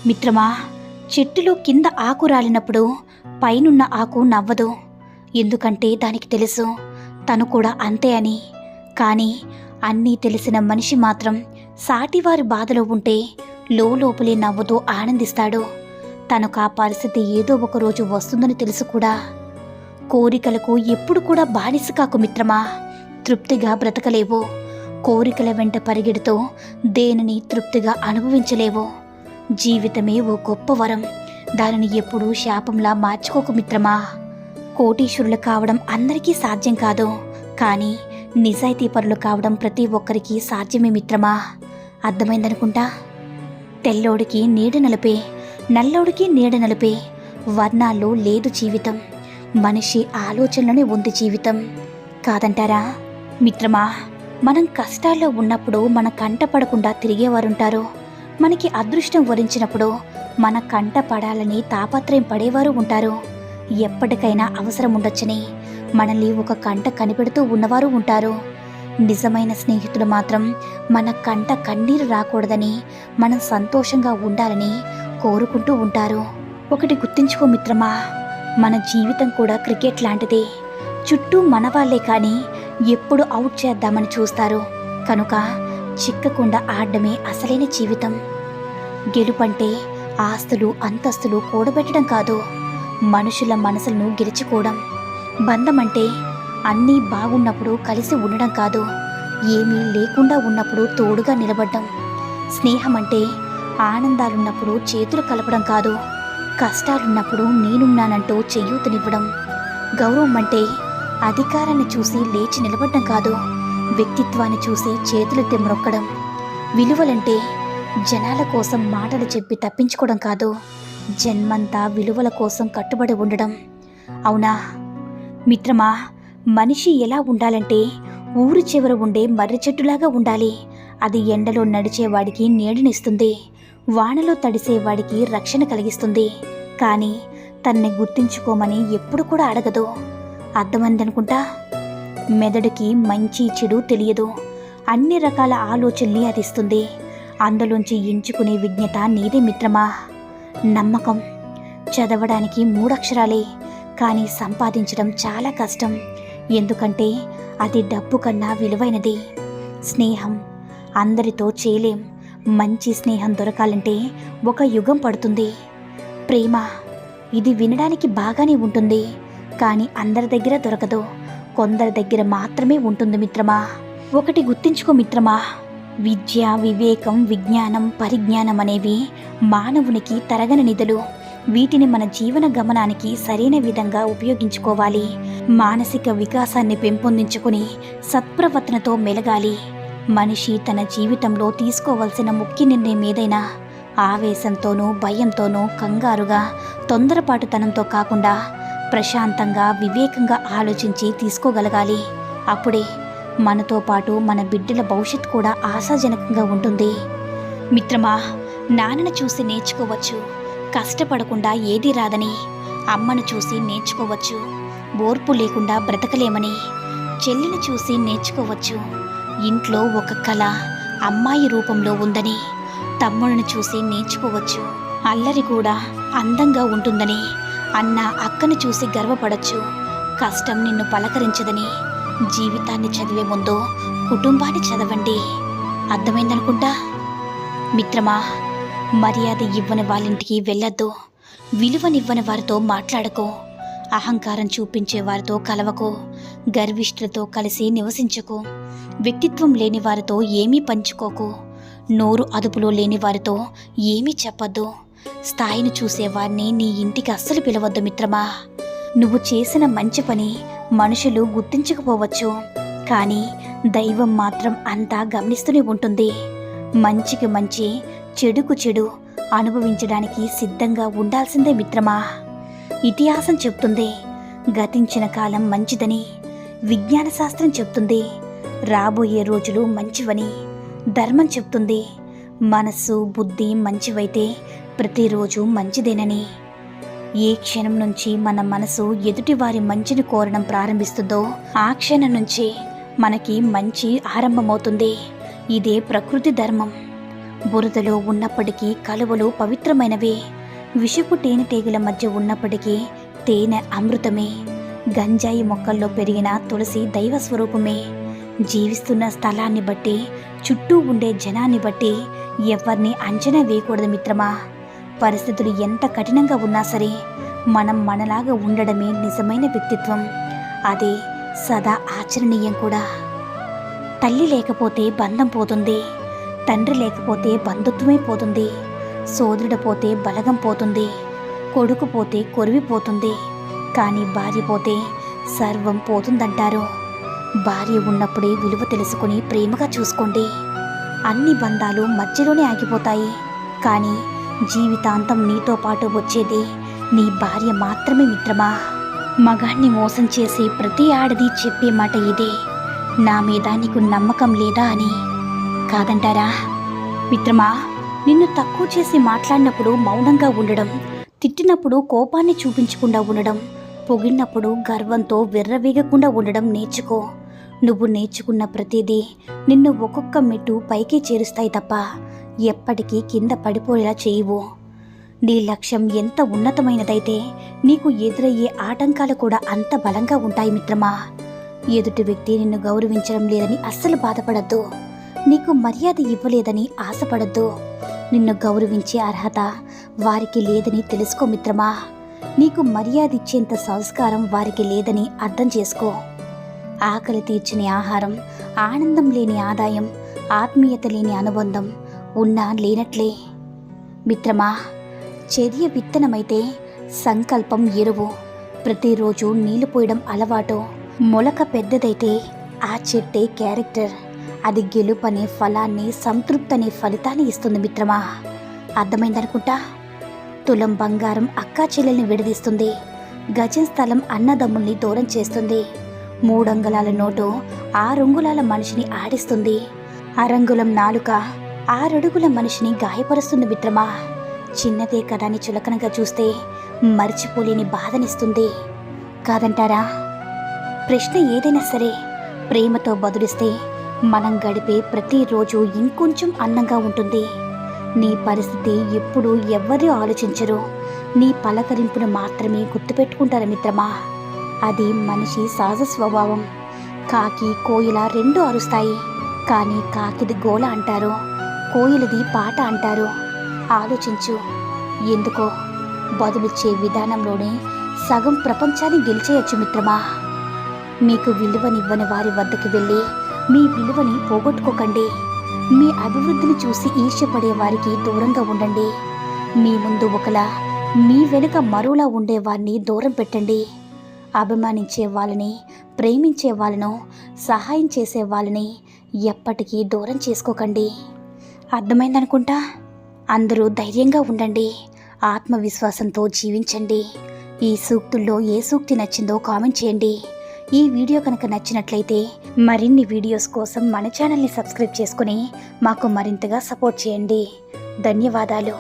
మిత్రమా, చెట్టులో కింద ఆకు రాలినప్పుడు పైనున్న ఆకు నవ్వదు. ఎందుకంటే దానికి తెలుసు తను కూడా అంతే అని. కానీ అన్నీ తెలిసిన మనిషి మాత్రం సాటివారి బాధలో ఉంటే లోపలే నవ్వుతూ ఆనందిస్తాడు. తనకు ఆ పరిస్థితి ఏదో ఒక రోజు వస్తుందని తెలుసు కూడా. కోరికలకు ఎప్పుడు కూడా బానిస కాకు మిత్రమా. తృప్తిగా బ్రతకలేవు. కోరికల వెంట పరిగెడుతూ దేనిని తృప్తిగా అనుభవించలేవు. జీవితమే ఓ గొప్ప వరం. దానిని ఎప్పుడూ శాపంలా మార్చుకోకు మిత్రమా. కోటీశ్వరులు కావడం అందరికీ సాధ్యం కాదు. కానీ నిజాయితీ పరులు కావడం ప్రతి ఒక్కరికి సాధ్యమే మిత్రమా. అర్థమైందనుకుంటా. తెల్లోడికి నీడ నలిపే, నల్లోడికి నీడ నలిపే. వర్ణాల్లో లేదు జీవితం. మనిషి ఆలోచనలోనే ఉంది జీవితం. కాదంటారా మిత్రమా? మనం కష్టాల్లో ఉన్నప్పుడు మన కంట పడకుండా తిరిగేవారుంటారు. మనకి అదృష్టం వరించినప్పుడు మన కంట పడాలని తాపత్రయం పడేవారు ఉంటారు. ఎప్పటికైనా అవసరం ఉండొచ్చని మనల్ని ఒక కంట కనిపెడుతూ ఉన్నవారు ఉంటారు. నిజమైన స్నేహితుడు మాత్రం మన కంట కన్నీరు రాకూడదని, మనం సంతోషంగా ఉండాలని కోరుకుంటూ ఉంటారు. ఒకటి గుర్తుంచుకో మిత్రమా, మన జీవితం కూడా క్రికెట్ లాంటిదే. చుట్టూ మనవాళ్లే కానీ ఎప్పుడు అవుట్ చేద్దామని చూస్తారు. కనుక చిక్కకుండా ఆడడమే అసలైన జీవితం. గెలుపంటే ఆస్తులు అంతస్తులు కూడబెట్టడం కాదు, మనుషుల మనసులను గెలుచుకోవడం. బంధం అంటే అన్నీ బాగున్నప్పుడు కలిసి ఉండడం కాదు, ఏమీ లేకుండా ఉన్నప్పుడు తోడుగా నిలబడ్డం. స్నేహం అంటే ఆనందాలున్నప్పుడు చేతులు కలపడం కాదు, కష్టాలున్నప్పుడు నేనున్నానంటూ చెయ్యూతనివ్వడం. గౌరవం అంటే అధికారాన్ని చూసి లేచి నిలబడ్డం కాదు, వ్యక్తిత్వాన్ని చూసి చేతులెత్తి మ్రొక్కడం. విలువలంటే జనాల కోసం మాటలు చెప్పి తప్పించుకోవడం కాదు, జన్మంతా విలువల కోసం కట్టుబడి ఉండడం. అవునా మిత్రమా, మనిషి ఎలా ఉండాలంటే ఊరి చివర ఉండే మర్రి చెట్టులాగా ఉండాలి. అది ఎండలో నడిచేవాడికి నీడనిస్తుంది, వానలో తడిసేవాడికి రక్షణ కలిగిస్తుంది. కానీ తనని గుర్తించుకోమని ఎప్పుడు కూడా అడగదు. అర్థమైందనుకుంటా. మెదడుకి మంచి చెడు తెలియదు, అన్ని రకాల ఆలోచనల్ని అది ఇస్తుంది. అందులోంచి ఎంచుకునే విజ్ఞత నీదే మిత్రమా. నమ్మకం చదవడానికి 3 అక్షరాలే, కానీ సంపాదించడం చాలా కష్టం. ఎందుకంటే అది డబ్బు కన్నా విలువైనది. స్నేహం అందరితో చేయలేం. మంచి స్నేహం దొరకాలంటే 1 యుగం పడుతుంది. ప్రేమ ఇది వినడానికి బాగానే ఉంటుంది, కానీ అందరి దగ్గర దొరకదు, కొందరి దగ్గర మాత్రమే ఉంటుంది మిత్రమా. ఒకటి గుర్తించుకో మిత్రమా, విద్య, వివేకం, విజ్ఞానం, పరిజ్ఞానం అనేవి మానవునికి తరగని నిధులు. వీటిని మన జీవన గమనానికి సరైన విధంగా ఉపయోగించుకోవాలి. మానసిక వికాసాన్ని పెంపొందించుకుని సత్ప్రవర్తనతో మెలగాలి. మనిషి తన జీవితంలో తీసుకోవాల్సిన ముఖ్య నిర్ణయం ఏదైనా ఆవేశంతోనూ, భయంతోనూ, కంగారుగా, తొందరపాటుతనంతో కాకుండా ప్రశాంతంగా, వివేకంగా ఆలోచించి తీసుకోగలగాలి. అప్పుడే మనతో పాటు మన బిడ్డల భవిష్యత్తు కూడా ఆశాజనకంగా ఉంటుంది. మిత్రమా, నాన్నను చూసి నేర్చుకోవచ్చు, కష్టపడకుండా ఏదీ రాదని. అమ్మను చూసి నేర్చుకోవచ్చు, ఓర్పు లేకుండా బ్రతకలేమని. చెల్లిని చూసి నేర్చుకోవచ్చు, ఇంట్లో ఒక కళ అమ్మాయి రూపంలో ఉందని. తమ్ముడిని చూసి నేర్చుకోవచ్చు, అల్లరి కూడా అందంగా ఉంటుందని. అన్న, అక్కను చూసి గర్వపడచ్చు, కష్టం నిన్ను పలకరించదని. జీవితాన్ని చదివే ముందు కుటుంబాన్ని చదవండి. అర్థమైందనుకుంటా. మిత్రమా, మర్యాద ఇవ్వని వాళ్ళింటికి వెళ్ళొద్దు, విలువనివ్వని వారితో మాట్లాడకో, అహంకారం చూపించే వారితో కలవకో, గర్విష్ఠులతో కలిసి నివసించకు, వ్యక్తిత్వం లేని వారితో ఏమీ పంచుకోకు, నోరు అదుపులో లేని వారితో ఏమీ చెప్పొద్దు. స్థాయిని చూసేవారిని నీ ఇంటికి అస్సలు పిలవద్దు మిత్రమా. నువ్వు చేసిన మంచి పని మనుషులు గుర్తించకపోవచ్చు, కానీ దైవం మాత్రం అంతా గమనిస్తూనే ఉంటుంది. మంచికి మంచి, చెడుకు చెడు అనుభవించడానికి సిద్ధంగా ఉండాల్సిందే మిత్రమా. ఇతిహాసం చెప్తుంది గతించిన కాలం మంచిదని, విజ్ఞాన శాస్త్రం చెప్తుంది రాబోయే రోజులు మంచివని, ధర్మం చెప్తుంది మనస్సు, బుద్ధి మంచివైతే ప్రతిరోజు మంచిదేనని. ఏ క్షణం నుంచి మన మనసు ఎదుటివారి మంచిని కోరడం ప్రారంభిస్తుందో ఆ క్షణం నుంచి మనకి మంచి ఆరంభమవుతుంది. ఇదే ప్రకృతి ధర్మం. బురదలో ఉన్నప్పటికీ కలువలు పవిత్రమైనవే. విషపు తేనెటీగల మధ్య ఉన్నప్పటికీ తేనె అమృతమే. గంజాయి మొక్కల్లో పెరిగిన తులసి దైవ స్వరూపమే. జీవిస్తున్న స్థలాన్ని బట్టి, చుట్టూ ఉండే జనాన్ని బట్టి ఎవరిని అంచనా వేయకూడదు మిత్రమా. పరిస్థితులు ఎంత కఠినంగా ఉన్నా సరే మనం మనలాగా ఉండడమే నిజమైన వ్యక్తిత్వం. అదే సదా ఆచరణీయం కూడా. తల్లి లేకపోతే బంధం పోతుంది, తండ్రి లేకపోతే బంధుత్వమే పోతుంది, సోదరుడు పోతే బలగం పోతుంది, కొడుకు పోతే కొరివిపోతుంది, కానీ భార్య పోతే సర్వం పోతుందంటారు. భార్య ఉన్నప్పుడే విలువ తెలుసుకుని ప్రేమగా చూసుకోండి. అన్ని బంధాలు మధ్యలోనే ఆగిపోతాయి, కానీ జీవితాంతం నీతో పాటు వచ్చేది నీ భార్య మాత్రమే మిత్రమా. మగాణ్ణి మోసం చేసి ప్రతి ఆడది చెప్పే మాట ఇదే, నా మీద నీకు నమ్మకం లేదా అని. కాదంటారా మిత్రమా? నిన్ను తక్కువ చేసి మాట్లాడినప్పుడు మౌనంగా ఉండడం, తిట్టినప్పుడు కోపాన్ని చూపించకుండా ఉండడం, పొగిడినప్పుడు గర్వంతో విర్రవీగకుండా ఉండడం నేర్చుకో. నువ్వు నేర్చుకున్న ప్రతిదీ నిన్ను ఒక్కొక్క మెట్టు పైకి చేరుస్తాయి తప్ప ఎప్పటికీ కింద పడిపోయేలా చేయవు. నీ లక్ష్యం ఎంత ఉన్నతమైనదైతే నీకు ఎదురయ్యే ఆటంకాలు కూడా అంత బలంగా ఉంటాయి మిత్రమా. ఎదుటి వ్యక్తి నిన్ను గౌరవించడం లేదని అస్సలు బాధపడద్దు. నీకు మర్యాద ఇవ్వలేదని ఆశపడద్దు. నిన్ను గౌరవించే అర్హత వారికి లేదని తెలుసుకో మిత్రమా. నీకు మర్యాద ఇచ్చేంత సంస్కారం వారికి లేదని అర్థం చేసుకో. ఆకలి తీర్చని ఆహారం, ఆనందం లేని ఆదాయం, ఆత్మీయత లేని అనుబంధం ఉన్నా లేనట్లే. మిత్రమా, చర్య విత్తనమైతే సంకల్పం ఎరువు. ప్రతిరోజు నీళ్లు పోయడం అలవాటు. మొలక పెద్దదైతే ఆ చెట్టే క్యారెక్టర్. అది గెలుపనే ఫలాన్ని, సంతృప్తనే ఫలితాన్ని ఇస్తుంది మిత్రమా. అర్థమైందనుకుంటా. తులం బంగారం అక్కా చెల్లెల్ని విడదీస్తుంది. గజం స్థలం అన్నదమ్ముల్ని దూరం చేస్తుంది. 3 అంగుళాల నోటు 6 అంగుళాల మనిషిని ఆడిస్తుంది. అరంగుళం నాలుక 6 అడుగుల మనిషిని గాయపరుస్తుంది మిత్రమా. చిన్నదే కదా అని చులకనగా చూస్తే మర్చిపోలేని బాధనిస్తుంది. కాదంటారా? ప్రశ్న ఏదైనా సరే ప్రేమతో బదులిస్తే మనం గడిపే ప్రతిరోజు ఇంకొంచెం అందంగా ఉంటుంది. నీ పరిస్థితి ఎప్పుడూ ఎవ్వరూ ఆలోచించరు. నీ పలకరింపును మాత్రమే గుర్తుపెట్టుకుంటారు మిత్రమా. అది మనిషి సహజ స్వభావం. కాకి, కోయిల 2 అరుస్తాయి, కానీ కాకిది గోల అంటారు, కోయిలది పాట అంటారు. ఆలోచించు. ఎందుకో బదులిచ్చే విధానంలోనే సగం ప్రపంచాన్ని గెలిచేయచ్చు మిత్రమా. మీకు విలువనివ్వని వారి వద్దకు వెళ్ళి మీ విలువని పోగొట్టుకోకండి. మీ అభివృద్ధిని చూసి ఈర్ష్యపడే వారికి దూరంగా ఉండండి. మీ ముందు ఒకలా, మీ వెనుక మరోలా ఉండేవారిని దూరం పెట్టండి. అభిమానించే వాళ్ళని, ప్రేమించే వాళ్ళను, సహాయం చేసే వాళ్ళని ఎప్పటికీ దూరం చేసుకోకండి. అర్థమైందనుకుంటా. అందరూ ధైర్యంగా ఉండండి, ఆత్మవిశ్వాసంతో జీవించండి. ఈ సూక్తుల్లో ఏ సూక్తి నచ్చిందో కామెంట్ చేయండి. ఈ వీడియో కనుక నచ్చినట్లయితే మరిన్ని వీడియోస్ కోసం మన ఛానల్ని సబ్స్క్రైబ్ చేసుకుని మాకు మరింతగా సపోర్ట్ చేయండి. ధన్యవాదాలు.